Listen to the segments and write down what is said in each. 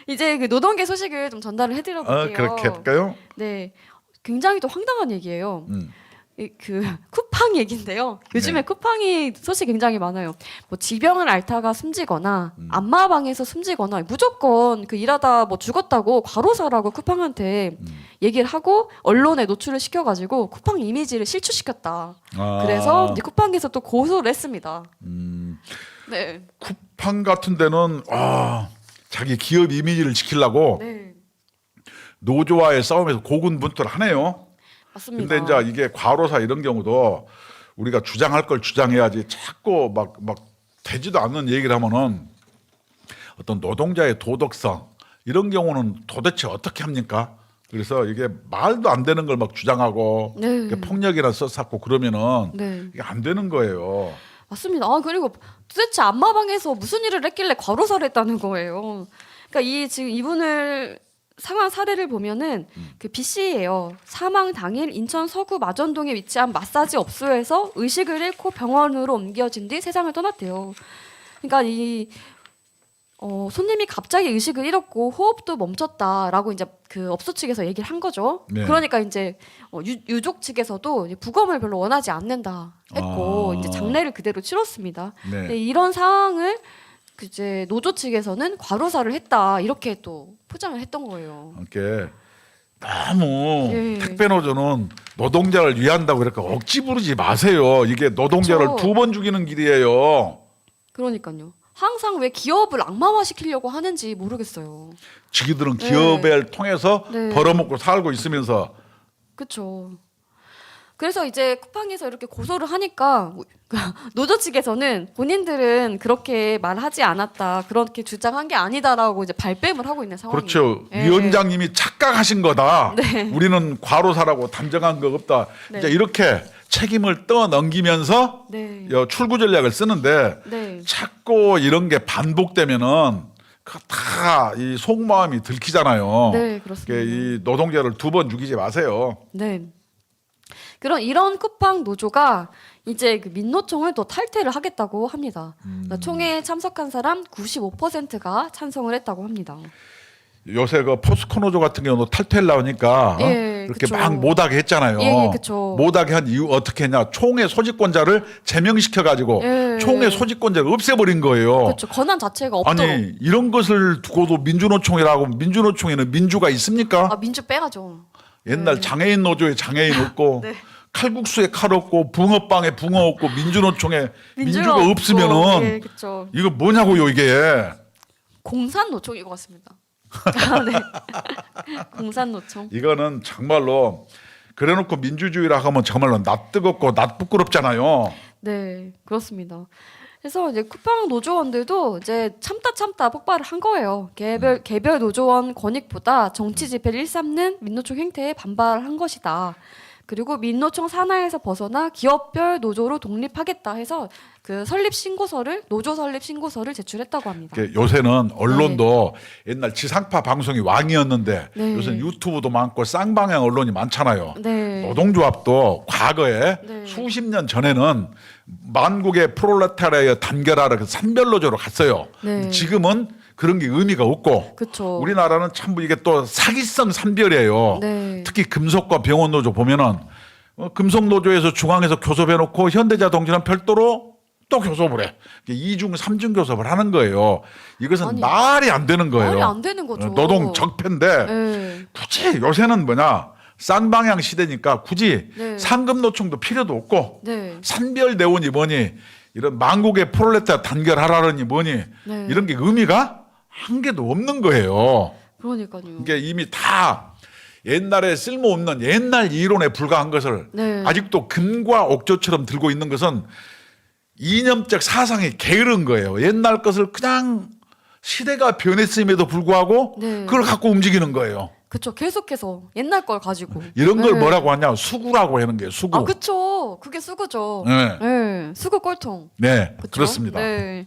이제 그 노동계 소식을 좀 전달을 해드려볼게요. 그렇게 할까요? 네, 굉장히 또 황당한 얘기예요. 그 쿠팡 얘기인데요. 요즘에 네. 쿠팡이 소식 굉장히 많아요. 뭐 지병을 앓다가 숨지거나 안마방에서 숨지거나 무조건 그 일하다 뭐 죽었다고 과로사라고 쿠팡한테 얘기를 하고 언론에 노출을 시켜가지고 쿠팡 이미지를 실추시켰다. 그래서 이제 쿠팡에서 또 고소를 했습니다. 네. 쿠팡 같은 데는 자기 기업 이미지를 지키려고 네. 노조와의 싸움에서 고군분투를 하네요. 맞습니다. 근데 이제 이게 과로사 이런 경우도 우리가 주장할 걸 주장해야지 자꾸 막 되지도 않는 얘기를 하면은 어떤 노동자의 도덕성 이런 경우는 도대체 어떻게 합니까? 그래서 이게 말도 안 되는 걸 막 주장하고 네. 폭력이나 써서 그러면은 네. 이게 안 되는 거예요. 맞습니다. 그리고 도대체 안마방에서 무슨 일을 했길래 과로사를 했다는 거예요. 그러니까 지금 이분을 상황 사례를 보면은 그 B 씨예요. 사망 당일 인천 서구 마전동에 위치한 마사지 업소에서 의식을 잃고 병원으로 옮겨진 뒤 세상을 떠났대요. 그러니까 손님이 갑자기 의식을 잃었고 호흡도 멈췄다라고 이제 그 업소 측에서 얘기를 한 거죠. 네. 그러니까 이제 유족 측에서도 이제 부검을 별로 원하지 않는다 했고 이제 장례를 그대로 치렀습니다. 네. 근데 이런 상황을 이제 노조 측에서는 과로사를 했다 이렇게 또 포장을 했던 거예요. 이렇게 너무 예. 택배 노조는 노동자를 위한다고 이렇게 억지 부르지 마세요. 이게 노동자를 그쵸. 2번 죽이는 길이에요. 그러니까요. 항상 왜 기업을 악마화시키려고 하는지 모르겠어요. 지기들은 네. 기업을 통해서 네. 벌어먹고 살고 있으면서 그렇죠. 그래서 이제 쿠팡에서 이렇게 고소를 하니까 노조 측에서는 본인들은 그렇게 말하지 않았다, 그렇게 주장한 게 아니다라고 이제 발뺌을 하고 있는 상황이에요. 그렇죠. 예. 위원장님이 착각하신 거다. 우리는 과로사라고 담정한 거 없다. 네. 이제 이렇게 책임을 떠넘기면서 네. 출구 전략을 쓰는데 네. 자꾸 이런 게 반복되면은 다 이 속마음이 들키잖아요. 네, 그렇습니다. 이 노동자를 2번 죽이지 마세요. 네. 이런 쿠팡 노조가 이제 그 민노총을 또 탈퇴를 하겠다고 합니다. 그러니까 총회에 참석한 사람 95%가 찬성을 했다고 합니다. 요새 그 포스코 노조 같은 경우도 탈퇴를 나오니까 예, 이렇게 그쵸. 막 못하게 했잖아요. 예, 그쵸. 못하게 한 이유 어떻게 했냐? 총회 소집권자를 제명시켜 가지고 예. 총회 소집권자를 없애버린 거예요. 그렇죠. 권한 자체가 없도록. 아니 이런 것을 두고도 민주노총이라고 민주노총에는 민주가 있습니까? 민주 빼가죠. 옛날 장애인 노조에 장애인 없고 네. 칼국수에 칼 없고 붕어빵에 붕어 없고 민주노총에 민주가 없고. 없으면은 예, 그렇죠. 이거 뭐냐고요 이게. 공산노총인 것 같습니다. 네. 공산노총. 이거는 정말로 그래놓고 민주주의라 하면 정말로 낯 뜨겁고 낯 부끄럽잖아요. 네, 그렇습니다. 그래서 이제 쿠팡 노조원들도 이제 참다 폭발을 한 거예요. 개별 노조원 권익보다 정치 집회를 일삼는 민노총 행태에 반발한 것이다. 그리고 민노총 산하에서 벗어나 기업별 노조로 독립하겠다 해서 그 노조 설립 신고서를 제출했다고 합니다. 요새는 언론도 옛날 지상파 방송이 왕이었는데 네. 요새는 유튜브도 많고 쌍방향 언론이 많잖아요. 네. 노동조합도 과거에 네. 수십 년 전에는 만국의 프롤레타리아에 단결하라 그 산별노조로 갔어요. 네. 지금은 그런 게 의미가 없고 그렇죠. 우리나라는 참 이게 또 사기성 산별이에요. 네. 특히 금속과 병원노조 보면은 금속노조에서 중앙에서 교섭해놓고 현대자동차는 별도로 또 교섭을 해. 2중, 3중 교섭을 하는 거예요. 이것은 아니, 말이 안 되는 거예요. 말이 안 되는 거죠. 노동 적폐인데 네. 굳이 요새는 쌍방향 시대니까 굳이 네. 상급노총도 필요도 없고 네. 산별대원이 뭐니 이런 만국의 프롤레타리아 단결하라니 뭐니 네. 이런 게 의미가 한 개도 없는 거예요. 그러니까요. 이게 이미 다 옛날에 쓸모없는 옛날 이론에 불과한 것을 네. 아직도 금과 옥조처럼 들고 있는 것은 이념적 사상이 게으른 거예요. 옛날 것을 그냥 시대가 변했음에도 불구하고 네. 그걸 갖고 움직이는 거예요. 그렇죠. 계속해서 옛날 걸 가지고 이런 걸 네. 뭐라고 하냐? 수구라고 하는 거예요. 수구. 그렇죠. 그게 수구죠. 네. 네. 수구 꼴통. 네, 그쵸? 그렇습니다. 네.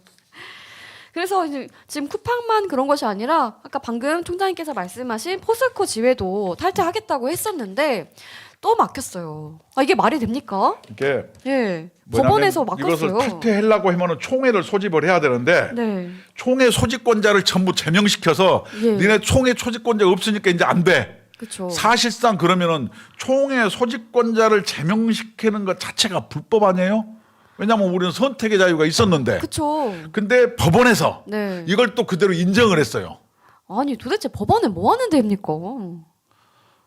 그래서 이제 지금 쿠팡만 그런 것이 아니라 아까 방금 총장님께서 말씀하신 포스코 지회도 탈퇴하겠다고 했었는데 또 막혔어요. 아, 이게 말이 됩니까? 이게 예. 뭐냐면 법원에서 막혔어요. 이것을 탈퇴하려고 하면은 총회를 소집을 해야 되는데 네. 총회 소집권자를 전부 제명시켜서 예. 니네 총회 소집권자 없으니까 이제 안 돼. 그렇죠. 사실상 그러면은 총회 소집권자를 제명시키는 것 자체가 불법 아니에요? 왜냐하면 우리는 선택의 자유가 있었는데. 그렇죠. 근데 법원에서 네. 이걸 또 그대로 인정을 했어요. 아니 도대체 법원은 뭐 하는 데입니까?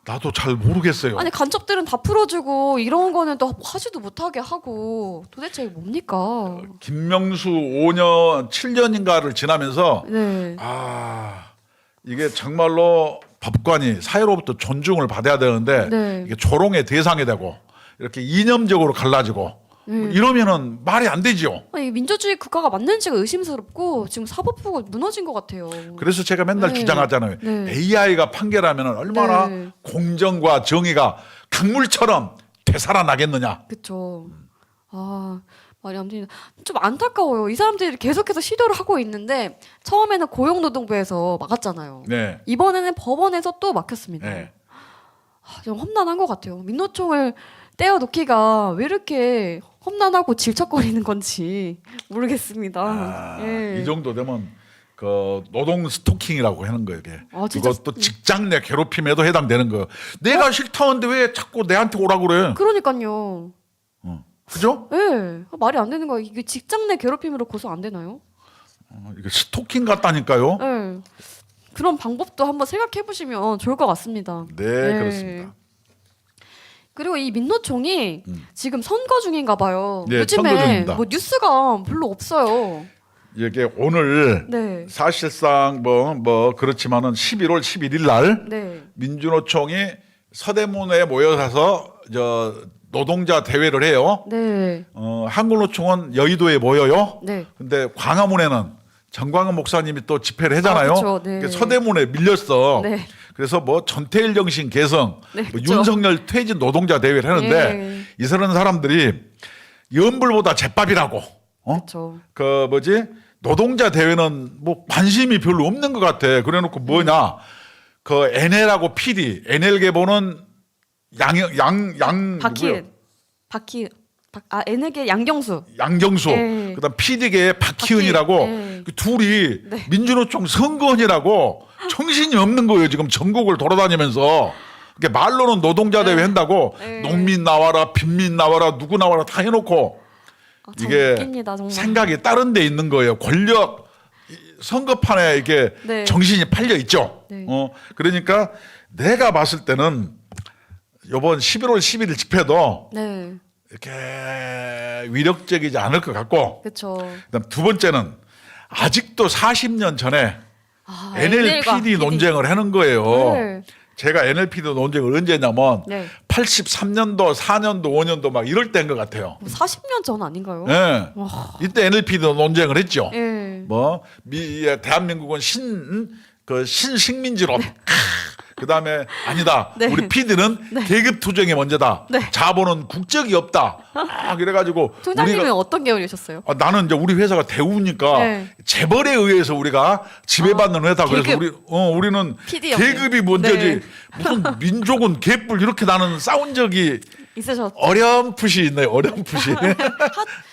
나도 잘 모르겠어요. 아니 간첩들은 다 풀어주고 이런 거는 또 하지도 못하게 하고 도대체 이게 뭡니까? 김명수 5년, 7년인가를 지나면서 네. 아 이게 정말로 법관이 사회로부터 존중을 받아야 되는데 네. 이게 조롱의 대상이 되고 이렇게 이념적으로 갈라지고 이러면은 말이 안 되지요. 아니, 민주주의 국가가 맞는지가 의심스럽고 지금 사법부가 무너진 것 같아요. 그래서 제가 맨날 네. 주장하잖아요. 네. AI가 판결하면 얼마나 네. 공정과 정의가 강물처럼 되살아나겠느냐. 그렇죠. 아 말이 안 됩니다. 좀 안타까워요. 이 사람들이 계속해서 시도를 하고 있는데 처음에는 고용노동부에서 막았잖아요. 네. 이번에는 법원에서 또 막혔습니다. 네. 좀 험난한 것 같아요. 민노총을 떼어놓기가 왜 이렇게 험난하고 질척거리는 건지 모르겠습니다. 아, 예. 이 정도 되면 그 노동 스토킹이라고 하는 거예요. 이게. 아, 진짜 이것도 직장 내 괴롭힘에도 해당되는 거예요. 내가 싫다는데 왜 자꾸 내한테 오라 그래? 그러니까요. 그죠? 예. 말이 안 되는 거예요. 이게 직장 내 괴롭힘으로 고소 안 되나요? 이게 스토킹 같다니까요. 예. 그런 방법도 한번 생각해 보시면 좋을 것 같습니다. 네, 예. 그렇습니다. 그리고 이 민노총이 지금 선거 중인가 봐요. 네, 선거 요즘에 중입니다. 뭐 뉴스가 별로 없어요. 이게 오늘 네. 사실상 뭐 그렇지만은 11월 11일 날 네. 민주노총이 서대문에 모여서 저 노동자 대회를 해요. 네. 한국노총은 여의도에 모여요. 네. 근데 광화문에는 정광훈 목사님이 또 집회를 하잖아요. 아, 그쵸. 네. 그러니까 서대문에 밀렸어. 네. 그래서 뭐 전태일 정신 개성, 네, 뭐 그쵸. 윤석열 퇴진 노동자 대회를 하는데 예. 이런 사람들이 연불보다 제밥이라고. 그렇죠. 그 뭐지 노동자 대회는 뭐 관심이 별로 없는 것 같아. 그래놓고 뭐냐 그 NL하고 PD, NL계보는 N에게 양경수. 양경수, 예. 그다음 PD계 박희은이라고 예. 그 둘이 네. 민주노총 선거원이라고 정신이 없는 거예요. 지금 전국을 돌아다니면서 이게 말로는 노동자 대회 한다고 예. 농민 나와라, 빈민 나와라, 누구 나와라 다 해놓고 아, 참 이게 웃깁니다, 정말. 생각이 다른 데 있는 거예요. 권력 선거판에 이게 네. 정신이 팔려 있죠. 네. 그러니까 내가 봤을 때는 이번 11월 11일 집회도 네. 이렇게 위력적이지 않을 것 같고, 그렇죠. 그다음 두 번째는 아직도 40년 전에 아, NLPD 논쟁을 하는 거예요. 네. 제가 NLPD 논쟁을 언제 했냐면 네. 83년도, 4년도, 5년도 막 이럴 때인 것 같아요. 뭐 40년 전 아닌가요? 네. 이때 NLPD 논쟁을 했죠. 예. 뭐 대한민국은 신식민지론. 그다음에 아니다. 네. 우리 PD는 계급 투쟁이 먼저다. 네. 자본은 국적이 없다. 그래가지고 총장님은 우리가 어떤 계열이셨어요? 나는 이제 우리 회사가 대우니까 네. 재벌에 의해서 우리가 지배받는 회사. 그래서 계급. 우리는 PD 였네요. 계급이 먼저지. 네. 무슨 민족은 개뿔 이렇게 나는 싸운 적이 있으셨죠? 어렴풋이 있네요. 어렴풋이.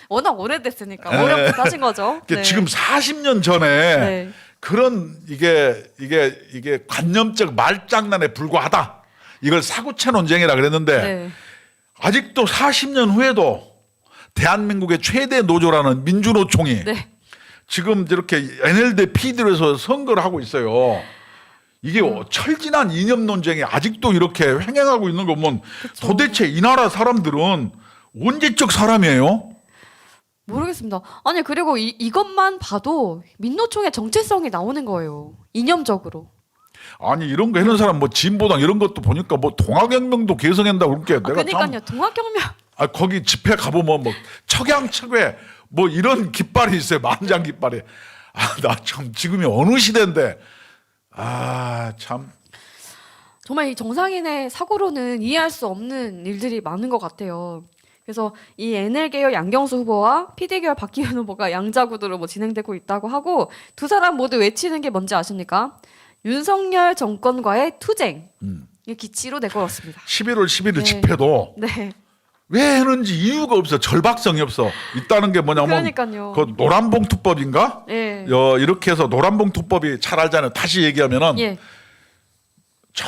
워낙 오래됐으니까 네. 어렵게 하신 거죠. 네. 지금 40년 전에 네. 그런 이게 관념적 말장난에 불과하다. 이걸 사고체 논쟁이라 그랬는데 네. 아직도 40년 후에도 대한민국의 최대 노조라는 민주노총이 네. 지금 이렇게 NL 대 PD로 해서 선거를 하고 있어요. 이게 철진한 이념 논쟁이 아직도 이렇게 횡행하고 있는 거 보면 도대체 이 나라 사람들은 언제적 사람이에요? 모르겠습니다. 아니 그리고 이것만 봐도 민노총의 정체성이 나오는 거예요. 이념적으로. 아니 이런 거 하는 사람 뭐 진보당 이런 것도 보니까 뭐 동학혁명도 개성한다고 그렇게 내가 그러니까요. 동학혁명. 거기 집회 가보면 뭐 척양척외 뭐 이런 깃발이 있어요. 만장 깃발이. 나 참 지금이 어느 시대인데 참. 정말 이 정상인의 사고로는 이해할 수 없는 일들이 많은 것 같아요. 그래서 이 NL계열 양경수 후보와 PD계열 박기현 후보가 양자구도로 뭐 진행되고 있다고 하고 두 사람 모두 외치는 게 뭔지 아십니까? 윤석열 정권과의 투쟁. 이 기치로 내걸었습니다. 11월 11일 네. 집회도 네, 왜 했는지 이유가 없어. 절박성이 없어. 있다는 게 뭐냐면 그러니까요. 그 노란봉투법인가? 예, 이렇게 해서 노란봉투법이 잘 알잖아요. 다시 얘기하면은 예, 저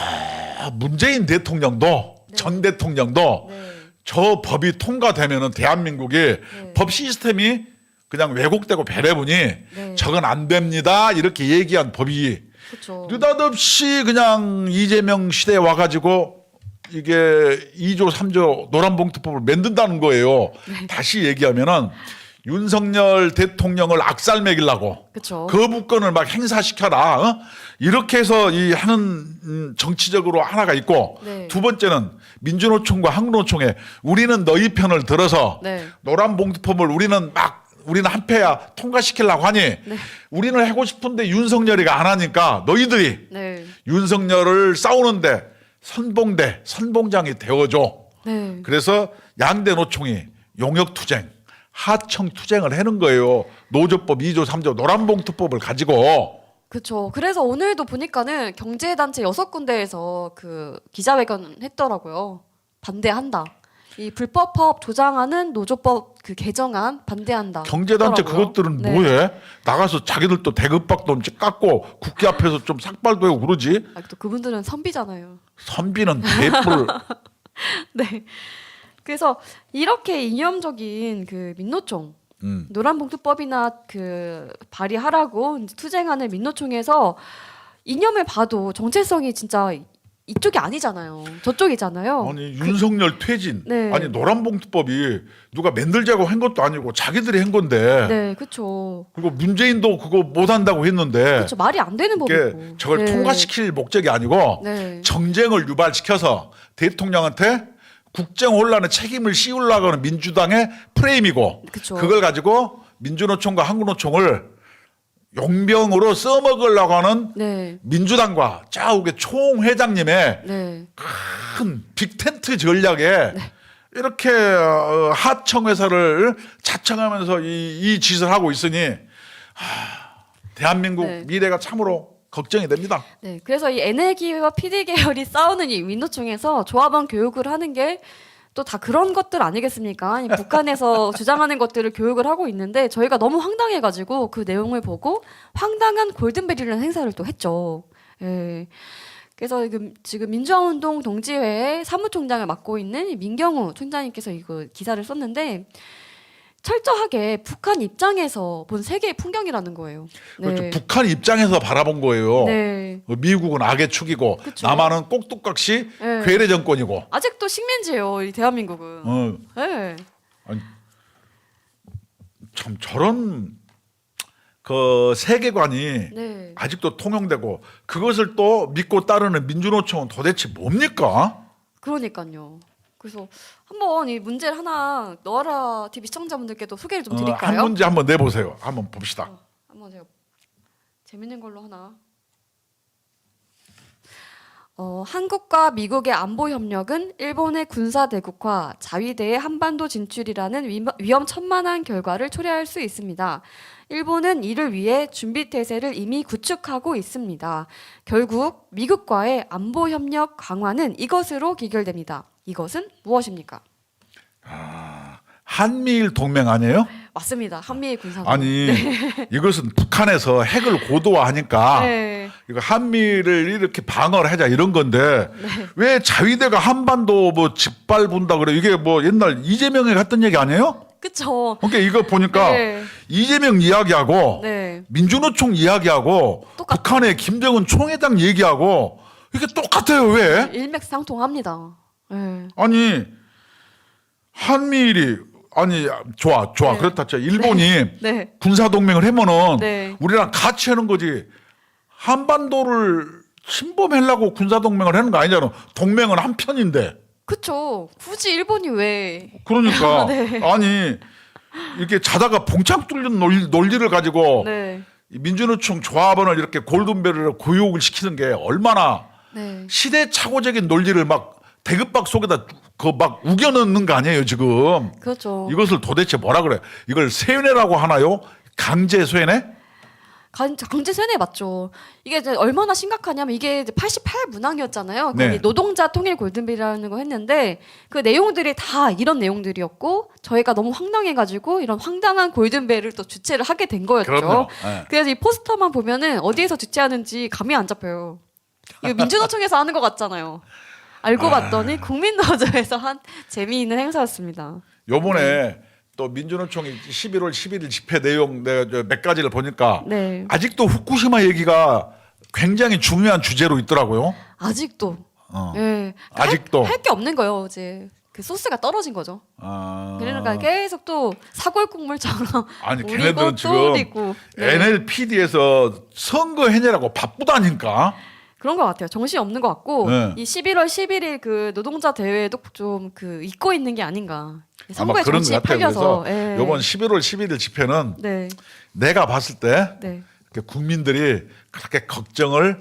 문재인 대통령도 전 대통령도 네, 저 법이 통과되면은 대한민국이 법 시스템이 그냥 왜곡되고 배려분이 저건 안 됩니다. 이렇게 얘기한 법이 그렇죠. 느닷없이 그냥 이재명 시대에 와가지고 이게 2조 3조 노란봉투법을 만든다는 거예요. 다시 얘기하면은 윤석열 대통령을 악살 먹이려고 그렇죠. 거부권을 막 행사시켜라. 이렇게 해서 이 하는 정치적으로 하나가 있고 네. 두 번째는 민주노총과 한국노총에 우리는 너희 편을 들어서 네. 노란봉투법을 우리는 한패야 통과시키려고 하니 우리는 하고 싶은데 윤석열이가 안 하니까 너희들이 네, 윤석열을 싸우는데 선봉장이 되어줘. 네, 그래서 양대 노총이 용역투쟁, 하청투쟁을 하는 거예요. 노조법 2조 3조 노란봉투법을 가지고. 그렇죠. 그래서 오늘도 보니까는 경제단체 6군데에서 그 기자회견 했더라고요. 반대한다. 이 불법법 조장하는 노조법 그 개정안 반대한다. 경제단체 했더라고요. 그것들은 네. 뭐해? 나가서 자기들도 대급박도 깎고 국회 앞에서 좀 삭발도 하고 그러지. 아, 또 그분들은 선비잖아요. 선비는 대뿔. 네. 그래서 이렇게 이념적인 그 민노총 노란봉투법이나 그 발의하라고 이제 투쟁하는 민노총에서 이념을 봐도 정체성이 진짜 이쪽이 아니잖아요. 저쪽이잖아요. 아니 윤석열 퇴진. 네. 아니 노란봉투법이 누가 만들자고 한 것도 아니고 자기들이 한 건데. 네, 그렇죠. 그리고 문재인도 그거 못 한다고 했는데. 그렇죠. 말이 안 되는 이게 법이고. 저걸 네. 통과시킬 목적이 아니고 네. 정쟁을 유발시켜서 대통령한테 국정 혼란의 책임을 씌우려고 하는 민주당의 프레임이고 그쵸. 그걸 가지고 민주노총과 한국노총을 용병으로 써먹으려고 하는 네. 민주당과 좌우의 총회장님의 네. 큰 빅텐트 전략에 이렇게 하청회사를 자청하면서 이 짓을 하고 있으니 대한민국 네. 미래가 참으로 걱정이 됩니다. 네, 그래서 이 NL계와 PD 계열이 싸우는 이 민노총에서 조합원 교육을 하는 게 또 다 그런 것들 아니겠습니까? 이 북한에서 주장하는 것들을 교육을 하고 있는데 저희가 너무 황당해가지고 그 내용을 보고 황당한 골든벨이라는 행사를 또 했죠. 예. 그래서 지금 민주화운동 동지회의 사무총장을 맡고 있는 이 민경우 총장님께서 이거 기사를 썼는데 철저하게 북한 입장에서 본 세계의 풍경이라는 거예요. 그렇죠. 북한 입장에서 바라본 거예요. 네. 미국은 악의 축이고 그쵸. 남한은 꼭두각시 네. 괴뢰 정권이고. 아직도 식민지예요, 이 대한민국은. 네. 아니, 참 저런 그 세계관이 네. 아직도 통용되고 그것을 또 믿고 따르는 민주노총은 도대체 뭡니까? 그러니까요. 그래서 한번 이 문제를 하나 너라 TV 시청자분들께도 소개를 좀 한 드릴까요? 문제 한번 내보세요. 한번 봅시다. 한번 제가 재밌는 걸로 하나. 한국과 미국의 안보 협력은 일본의 군사 대국화, 자위대의 한반도 진출이라는 위험천만한 결과를 초래할 수 있습니다. 일본은 이를 위해 준비 태세를 이미 구축하고 있습니다. 결국 미국과의 안보 협력 강화는 이것으로 기결됩니다. 이것은 무엇입니까? 한미일 동맹 아니에요? 맞습니다. 한미일 군사. 아니 이것은 북한에서 핵을 고도화하니까 네. 이거 한미를 이렇게 방어를 하자 이런 건데 왜 자위대가 한반도 뭐 짓밟은다 그래? 이게 뭐 옛날 이재명이 했던 얘기 아니에요? 그쵸. 그러니까 이거 보니까 네. 이재명 이야기하고 네. 민주노총 이야기하고 똑같아. 북한의 김정은 총회장 얘기하고 이게 똑같아요. 왜? 일맥상통합니다. 네. 아니 한미일이 아니 좋아 네. 그렇다 쳐. 일본이 네. 군사 동맹을 하면은 네. 우리랑 같이 하는 거지. 한반도를 침범하려고 군사 동맹을 하는 거 아니잖아. 동맹은 한 편인데. 그쵸. 굳이 일본이 왜? 그러니까 네. 아니 이렇게 자다가 봉창 뚫는 논리를 가지고 네. 이 민주노총 조합원을 이렇게 골든벨을 고용을 시키는 게 얼마나 네. 시대착오적인 논리를 막 대급박 속에다 그 막 우겨넣는 거 아니에요 지금. 그렇죠. 이것을 도대체 뭐라 그래? 이걸 세뇌라고 하나요? 강제 세뇌? 강제 세뇌 맞죠. 이게 이제 얼마나 심각하냐면 이게 이제 88 문항이었잖아요. 네. 거기 노동자 통일 골든벨이라는 거 했는데 그 내용들이 다 이런 내용들이었고 저희가 너무 황당해가지고 이런 황당한 골든벨을 또 주최를 하게 된 거였죠. 그럼요. 네. 그래서 이 포스터만 보면은 어디에서 주최하는지 감이 안 잡혀요. 이거 민주노총에서 하는 것 같잖아요. 알고 봤더니 국민노조에서 한 재미있는 행사였습니다. 요번에 또 민주노총이 11월 11일 집회 내용 내가 몇 가지를 보니까 네. 아직도 후쿠시마 얘기가 굉장히 중요한 주제로 있더라고요. 아직도. 어. 네. 아직도. 할 게 없는 거예요. 이제 그 소스가 떨어진 거죠. 아. 그러니까 계속 또 사골 국물처럼 아니 우리고 걔네들은 또 지금 우리고. 네. NLPD에서 선거 해내라고 바쁘다니까. 그런 것 같아요. 정신이 없는 것 같고 네. 이 11월 11일 그 노동자 대회도 좀 그 잊고 있는 게 아닌가. 아마 선거에 그런 정신이 것 같아요. 팔려서. 그래서 예. 이번 11월 11일 집회는 네. 내가 봤을 때 네. 국민들이 그렇게 걱정을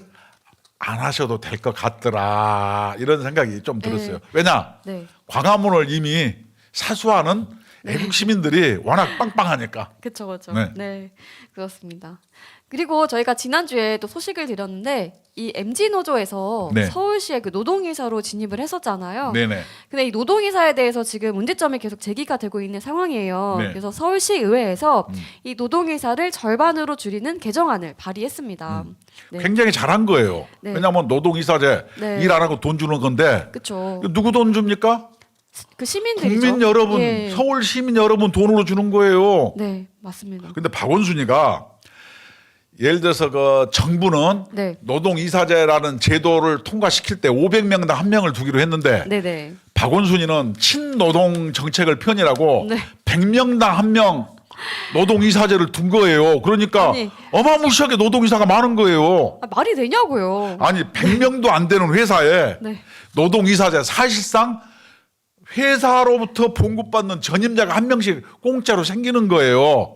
안 하셔도 될 것 같더라 이런 생각이 좀 들었어요. 네. 왜냐 네. 광화문을 이미 사수하는 애국 시민들이 워낙 빵빵하니까. 그렇죠, 그렇죠. 네. 네, 그렇습니다. 그리고 저희가 지난주에 또 소식을 드렸는데 이 MG 노조에서 네. 서울시의 그 노동이사로 진입을 했었잖아요. 네네. 근데 이 노동이사에 대해서 지금 문제점이 계속 제기가 되고 있는 상황이에요. 네. 그래서 서울시 의회에서 이 노동이사를 절반으로 줄이는 개정안을 발의했습니다. 네, 굉장히 잘한 거예요. 네. 왜냐하면 노동이사제 네. 일 안 하고 돈 주는 건데 그렇죠. 누구 돈 줍니까? 그 시민들이죠. 국민 여러분, 예. 서울 시민 여러분 돈으로 주는 거예요. 네, 맞습니다. 근데 박원순이가 예를 들어서 그 정부는 네, 노동이사제라는 제도를 통과시킬 때 500명당 1명을 두기로 했는데 네, 네. 박원순이는 친노동 정책을 편이라고 네. 100명당 1명 노동이사제를 둔 거예요. 그러니까 아니. 어마무시하게 노동이사가 많은 거예요. 아, 말이 되냐고요. 아니 100명도 안 되는 회사에 네. 노동이사제 사실상 회사로부터 봉급받는 전임자가 1명씩 공짜로 생기는 거예요.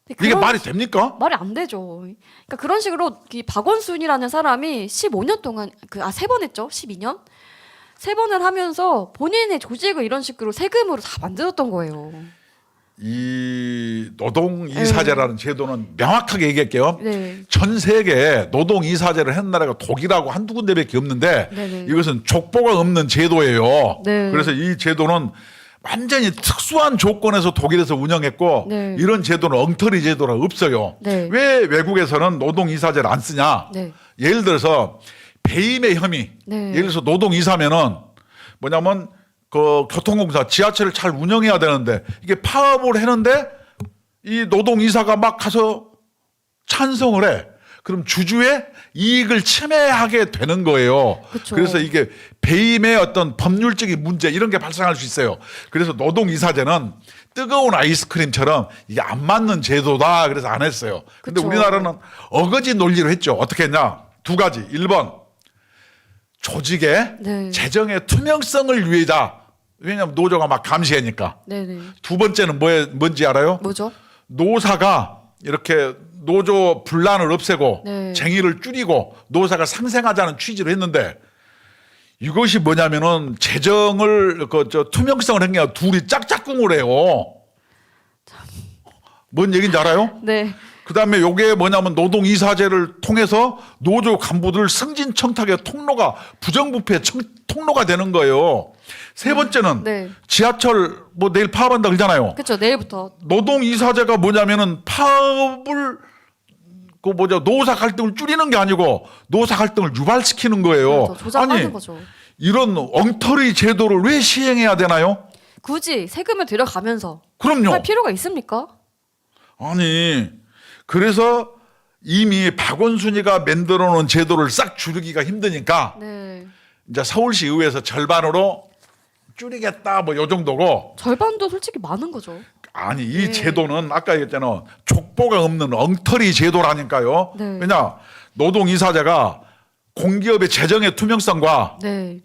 근데 이게 그런 말이 됩니까? 말이 안 되죠. 그러니까 그런 식으로 이 박원순이라는 사람이 15년 동안 세 번 했죠. 12년? 세 번을 하면서 본인의 조직을 이런 식으로 세금으로 다 만들었던 거예요. 이 노동이사제라는 제도는 명확하게 얘기할게요. 네. 전 세계에 노동이사제를 한 나라가 독일하고 한두 군데밖에 없는데 네네. 이것은 족보가 없는 제도예요. 네. 그래서 이 제도는 완전히 특수한 조건에서 독일에서 운영했고 네. 이런 제도는 엉터리 제도라 없어요. 네. 왜 외국에서는 노동이사제를 안 쓰냐? 네. 예를 들어서 배임의 혐의. 네. 예를 들어서 노동이사면은 뭐냐면 그 교통공사 지하철을 잘 운영해야 되는데 이게 파업을 했는데 이 노동이사가 막 가서 찬성을 해. 그럼 주주의 이익을 침해하게 되는 거예요. 그쵸. 그래서 이게 배임의 어떤 법률적인 문제 이런 게 발생할 수 있어요. 그래서 노동이사제는 뜨거운 아이스크림처럼 이게 안 맞는 제도다. 그래서 안 했어요. 근데 그쵸. 우리나라는 어거지 논리로 했죠. 어떻게 했냐? 두 가지. 1번 조직의 네. 재정의 투명성을 위해다. 왜냐하면 노조가 막 감시하니까. 네네. 두 번째는 뭔지 알아요? 뭐죠? 노사가 이렇게 노조 분란을 없애고 네. 쟁의를 줄이고 노사가 상생하자는 취지로 했는데 이것이 뭐냐면은 재정을 투명성을 한 게 아니라 둘이 짝짝꿍을 해요. 뭔 얘기인지 알아요? 네. 그다음에 요게 뭐냐면 노동이사제를 통해서 노조 간부들 승진청탁의 통로가 부정부패 통로가 되는 거예요. 세 번째는 네. 지하철 뭐 내일 파업한다 그러잖아요. 그렇죠. 내일부터. 노동이사제가 뭐냐면은 파업을 노사 갈등을 줄이는 게 아니고 노사 갈등을 유발시키는 거예요. 그렇죠. 조작하는 아니 거죠. 이런 엉터리 제도를 왜 시행해야 되나요? 굳이 세금을 들여가면서 그럼요. 할 필요가 있습니까? 아니 그래서 이미 박원순이가 만들어 놓은 제도를 싹 줄이기가 힘드니까 네. 이제 서울시 의회에서 절반으로 줄이겠다 뭐 요 정도고 절반도 솔직히 많은 거죠. 아니 이 네. 제도는 아까 얘기했잖아 족보가 없는 엉터리 제도라니까요. 네. 왜냐 노동이사제가 공기업의 재정의 투명성과 네.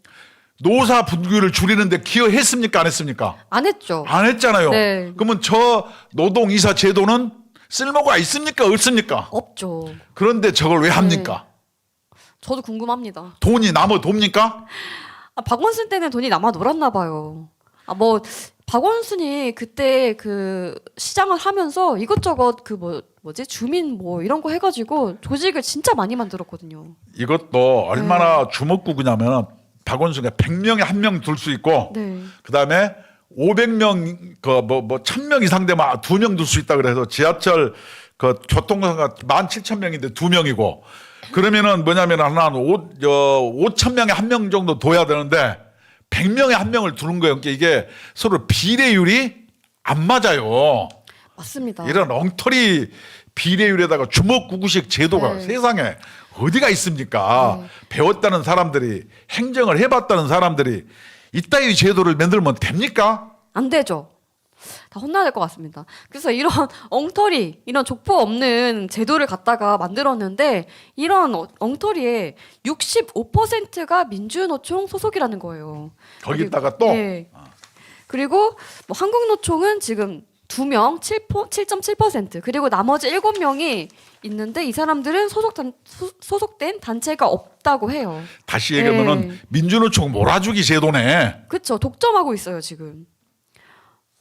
노사 분규를 줄이는데 기여했습니까 안 했습니까? 안 했죠. 안 했잖아요. 네. 그러면 저 노동이사 제도는 쓸모가 있습니까 없습니까? 없죠. 그런데 저걸 왜 합니까? 저도 궁금합니다. 돈이 남아 돕니까? 아, 박원순 때는 돈이 남아 놀았나 봐요. 아, 뭐 박원순이 그때 그 시장을 하면서 이것저것 그 뭐 뭐지 주민 뭐 이런 거 해가지고 조직을 진짜 많이 만들었거든요. 이것도 얼마나 주먹구구냐면 박원순이 100명에 한 명 둘 수 있고 네. 그다음에 500명 그 1000명 이상 되면 2명 둘 수 있다 그래서 지하철 그 교통사가 17,000명인데 2명이고 그러면은 뭐냐면 하나 5,000명에 한 명 정도 둬야 되는데 100명에 한 명을 두는 거예요. 그러니까 이게 서로 비례율이 안 맞아요. 맞습니다. 이런 엉터리 비례율에다가 주먹구구식 제도가 네. 세상에 어디가 있습니까? 네. 배웠다는 사람들이 행정을 해봤다는 사람들이 이따위 제도를 만들면 됩니까? 안 되죠. 다 혼나야 될 것 같습니다. 그래서 이런 엉터리, 이런 족보 없는 제도를 갖다가 만들었는데 이런 엉터리의 65%가 민주노총 소속이라는 거예요. 거기다가 또 네. 그리고 뭐 한국노총은 지금 2명 7.7% 그리고 나머지 7명이 있는데 이 사람들은 소속된 단체가 없다고 해요. 다시 얘기하면은 민주노총 몰아주기 제도네. 그렇죠. 독점하고 있어요 지금.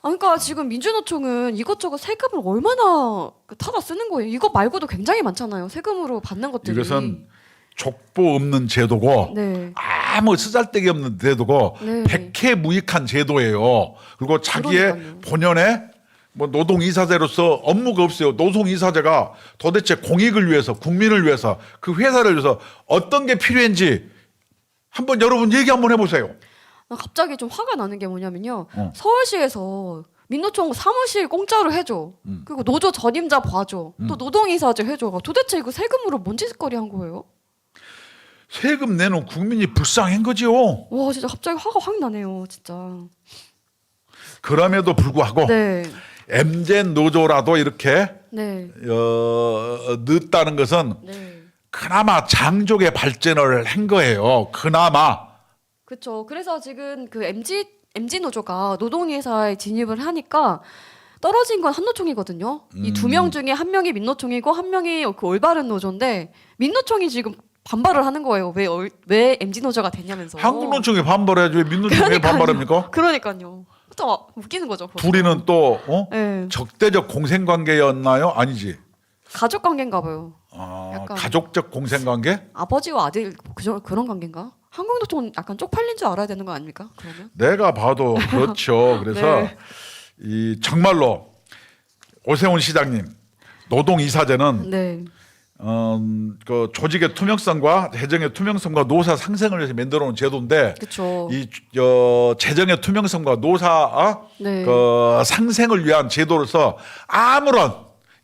그러니까 지금 민주노총은 이것저것 세금을 얼마나 타다 쓰는 거예요. 이거 말고도 굉장히 많잖아요. 세금으로 받는 것들이. 이것은 족보 없는 제도고 네. 아무 쓰잘데기 없는 제도고 네. 백해무익한 제도예요. 그리고 자기의 그러니까요. 본연의 뭐 노동이사제로서 업무가 없어요. 노동이사제가 도대체 공익을 위해서 국민을 위해서 그 회사를 위해서 어떤 게 필요한지 한번 여러분 얘기 한번 해보세요. 갑자기 좀 화가 나는 게 뭐냐면요. 어. 서울시에서 민노총 사무실 공짜로 해줘. 그리고 노조 전임자 봐줘. 또 노동이사제 해줘. 도대체 이거 세금으로 뭔 짓거리 한 거예요? 세금 내는 국민이 불쌍한 거지요. 와 진짜 갑자기 화가 확 나네요. 진짜. 그럼에도 불구하고 네. MZ 노조라도 이렇게 네. 늦다는 것은 네. 그나마 장족의 발전을 한 거예요. 그나마. 그렇죠. 그래서 지금 그 MG 노조가 노동회사에 진입을 하니까 떨어진 건 한노총이거든요. 이 2명 중에 한 명이 민노총이고 한 명이 그 올바른 노조인데 민노총이 지금 반발을 하는 거예요. 왜 MG 노조가 됐냐면서. 한국노총이 반발해야지 왜 민노총이 왜 반발합니까? 그러니까요. 또 웃기는 거죠. 그거. 둘이는 또 네. 적대적 공생관계였나요? 아니지. 가족 관계인가 봐요. 약간. 가족적 공생관계? 아버지와 아들 그런 관계인가? 한국노총은 약간 쪽팔린 줄 알아야 되는 거 아닙니까? 그러면? 내가 봐도 그렇죠. 그래서 네. 이 정말로 오세훈 시장님 노동이사제는 네. 그 조직의 투명성과 재정의 투명성과 노사 상생을 위해서 만들어 놓은 제도인데 그렇죠. 이 재정의 투명성과 노사 네. 그 상생을 위한 제도로서 아무런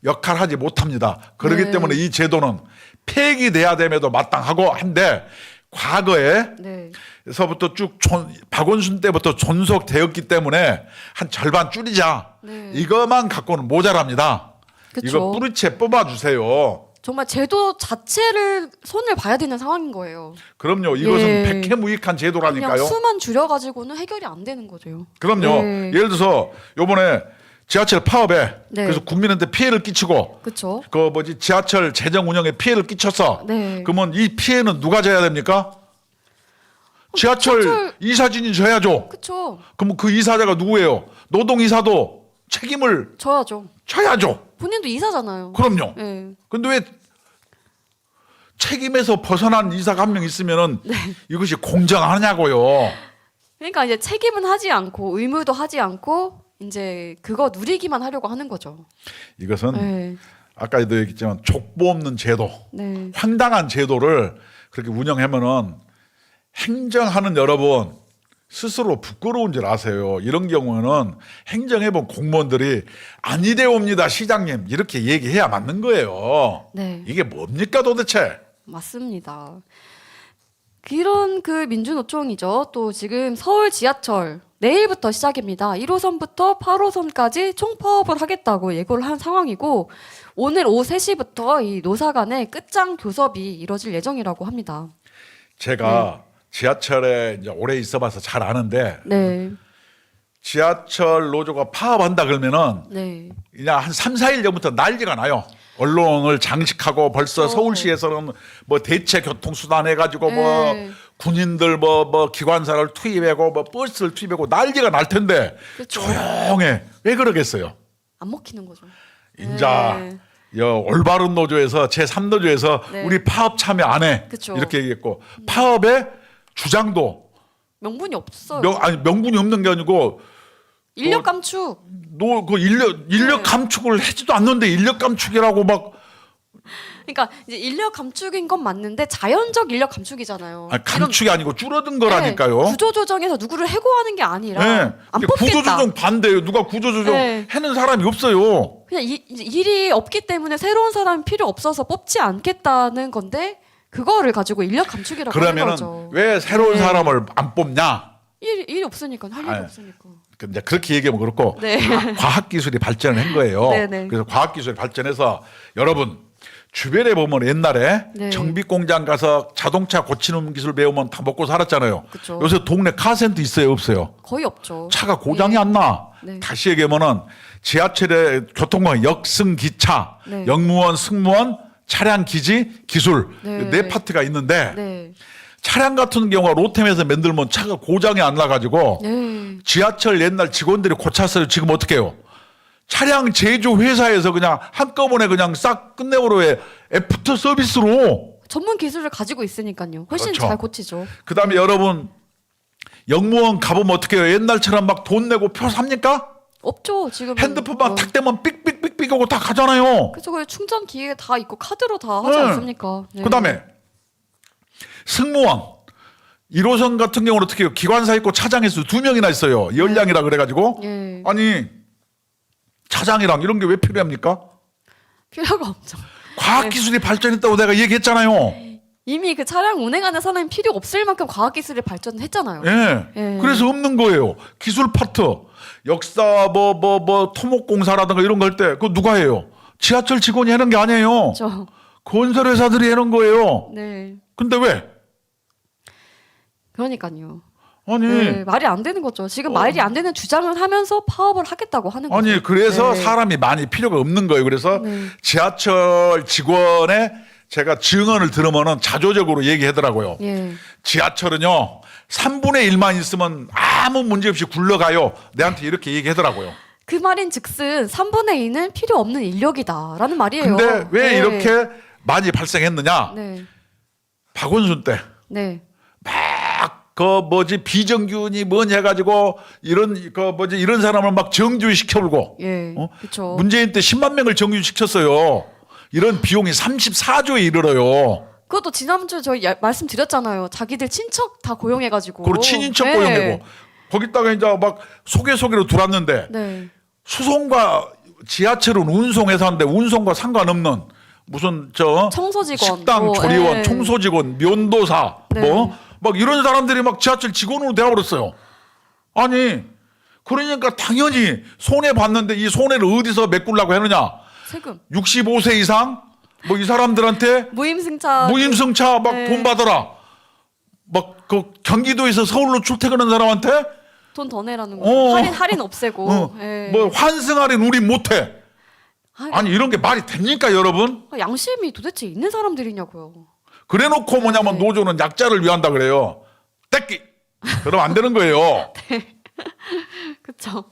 역할을 하지 못합니다. 그렇기 네. 때문에 이 제도는 폐기돼야 됨에도 마땅하고 한데 과거에 네. 에서부터 쭉 박원순 때부터 존속되었기 때문에 한 절반 줄이자. 네. 이것만 갖고는 모자랍니다. 그쵸. 이거 뿌리채 뽑아주세요. 정말 제도 자체를 손을 봐야 되는 상황인 거예요. 그럼요. 이것은 예. 백해무익한 그냥 제도라니까요. 수만 줄여가지고는 해결이 안 되는 거죠. 그럼요. 네. 예를 들어서 요번에 지하철 파업에 네. 그래서 국민한테 피해를 끼치고 그렇죠. 그 지하철 재정 운영에 피해를 끼쳤어. 네. 그러면 이 피해는 누가 져야 됩니까? 지하철 이사진이 져야죠. 그렇죠. 그럼 그 이사자가 누구예요? 노동이사도 책임을 져야죠. 져야죠. 본인도 이사잖아요. 그럼요. 네. 근데 왜 책임에서 벗어난 이사가 한 명 있으면은 네. 이것이 공정하냐고요. 그러니까 이제 책임은 하지 않고 의무도 하지 않고 이제 그거 누리기만 하려고 하는 거죠. 이것은 네. 아까도 얘기했지만 족보 없는 제도, 네. 황당한 제도를 그렇게 운영하면은 행정하는 여러분 스스로 부끄러운 줄 아세요. 이런 경우는 행정해본 공무원들이 아니래옵니다 시장님 이렇게 얘기해야 맞는 거예요. 네. 이게 뭡니까 도대체? 맞습니다. 이런 그 민주노총이죠. 또 지금 서울 지하철 내일부터 시작입니다. 1호선부터 8호선까지 총파업을 하겠다고 예고를 한 상황이고 오늘 오후 3시부터 이 노사 간의 끝장 교섭이 이뤄질 예정이라고 합니다. 제가 지하철에 이제 오래 있어봐서 잘 아는데 네. 지하철 노조가 파업한다 그러면은 네. 그냥 한 3, 4일 전부터 난리가 나요. 언론을 장식하고 벌써 그렇죠. 서울시에서는 뭐 대체 교통수단 해가지고 네. 뭐 군인들 뭐 기관사를 투입하고 뭐 버스를 투입하고 난리가 날 텐데 그렇죠. 조용해. 왜 그러겠어요? 안 먹히는 거죠. 인자 네. 올바른 노조에서 제3노조에서 네. 우리 파업 참여 안 해. 그쵸. 이렇게 얘기했고 파업의 주장도 명분이 없어요. 명분이 없는 게 아니고 인력 감축. 그 인력 네. 감축을 하지도 않는데 인력 감축이라고 막 그러니까 이제 인력 감축인 건 맞는데 자연적 인력 감축이잖아요. 감축이 아니고 줄어든 이런, 거라니까요. 네, 구조조정에서 누구를 해고하는 게 아니라 네. 안 뽑겠다. 구조조정 반대예요. 누가 구조조정 네. 하는 사람이 없어요. 그냥 이제 일이 없기 때문에 새로운 사람이 필요 없어서 뽑지 않겠다는 건데 그거를 가지고 인력 감축이라고 하는 그러면은 거죠. 왜 새로운 네. 사람을 안 뽑냐? 일이 없으니까 할 일이 아니, 없으니까. 이제 그렇게 얘기하면 그렇고 네. 과학기술이 발전을 한 거예요. 네네. 그래서 과학기술이 발전해서 여러분 주변에 보면 옛날에 네. 정비공장 가서 자동차 고치는 기술 배우면 다 먹고 살았잖아요. 그쵸. 요새 동네 카센터 있어요, 없어요? 거의 없죠. 차가 고장이 안 나. 네. 다시 얘기하면은 지하철의 교통망 역승 기차, 네. 역무원, 승무원, 차량 기지, 기술 네. 네 파트가 있는데 네. 차량 같은 경우가 로템에서 만들면 차가 고장이 안 나가지고 네. 지하철 옛날 직원들이 고쳤어요. 지금 어떻게 해요? 차량 제조 회사에서 그냥 한꺼번에 그냥 싹 끝내버려 해. 애프터 서비스로. 전문 기술을 가지고 있으니까요. 훨씬 그렇죠. 잘 고치죠. 그다음에 여러분 역무원 가보면 어떻게 해요? 옛날처럼 막 돈 내고 표 삽니까? 없죠. 지금 핸드폰만 탁 대면 삑삑삑삑 하고 다 가잖아요. 그래서 그 충전 기계 다 있고 카드로 다 하지 네. 않습니까? 네. 그다음에 승무원 1호선 같은 경우는 어떻게 해요? 기관사 있고 차장에서 2명이나 있어요. 열량이라 그래가지고 예. 아니 차장이랑 이런 게 왜 필요합니까? 필요가 없죠. 과학기술이 발전했다고 내가 얘기했잖아요. 이미 그 차량 운행하는 사람이 필요 없을 만큼 과학기술이 발전했잖아요. 예. 예. 그래서 없는 거예요. 기술 파트, 역사 토목공사라든가 이런 거 할 때 그거 누가 해요? 지하철 직원이 하는 게 아니에요. 그렇죠. 건설회사들이 하는 거예요. 네. 근데 왜? 그러니까요. 아니, 네, 말이 안 되는 거죠. 지금 말이 안 되는 주장을 하면서 파업을 하겠다고 하는 거죠. 아니 그래서 네. 사람이 많이 필요가 없는 거예요. 그래서 네. 지하철 직원의 제가 증언을 들으면은 자조적으로 얘기하더라고요. 예. 지하철은요 3분의 1만 있으면 아무 문제 없이 굴러가요. 내한테 이렇게 얘기하더라고요. 그 말인즉슨 3분의 2는 필요 없는 인력이다라는 말이에요. 근데 왜 네. 이렇게 많이 발생했느냐? 네. 박원순 때 네. 비정규니 뭐니 해가지고 이런 사람을 막 정규 시켜불고 예. 그렇죠. 문재인 때 10만 명을 정규 시켰어요. 이런 비용이 34조에 이르러요. 그것도 지난주에 저희 말씀드렸잖아요. 자기들 친척 다 고용해가지고. 그리고 친인척 네. 고용되고 거기다가 이제 막 소개로 들어왔는데 네. 수송과 지하철은 운송해서 하는데 운송과 상관없는 무슨 청소직원, 식당 뭐, 조리원, 예. 청소직원, 면도사 네. 막 이런 사람들이 막 지하철 직원으로 되어버렸어요. 아니 그러니까 당연히 손해 봤는데 이 손해를 어디서 메꾸려고 하느냐? 세금. 65세 이상 뭐 이 사람들한테 무임승차. 무임승차 막 네. 돈 받아라. 막 그 경기도에서 서울로 출퇴근하는 사람한테 돈 더 내라는 거. 어. 할인 없애고. 예. 뭐 환승할인 우리 못해. 아니 이런 게 말이 됩니까 여러분? 양심이 도대체 있는 사람들이냐고요. 그래놓고 뭐냐면 네. 노조는 약자를 위한다 그래요. 떼끼. 그러면 안 되는 거예요. 그렇죠.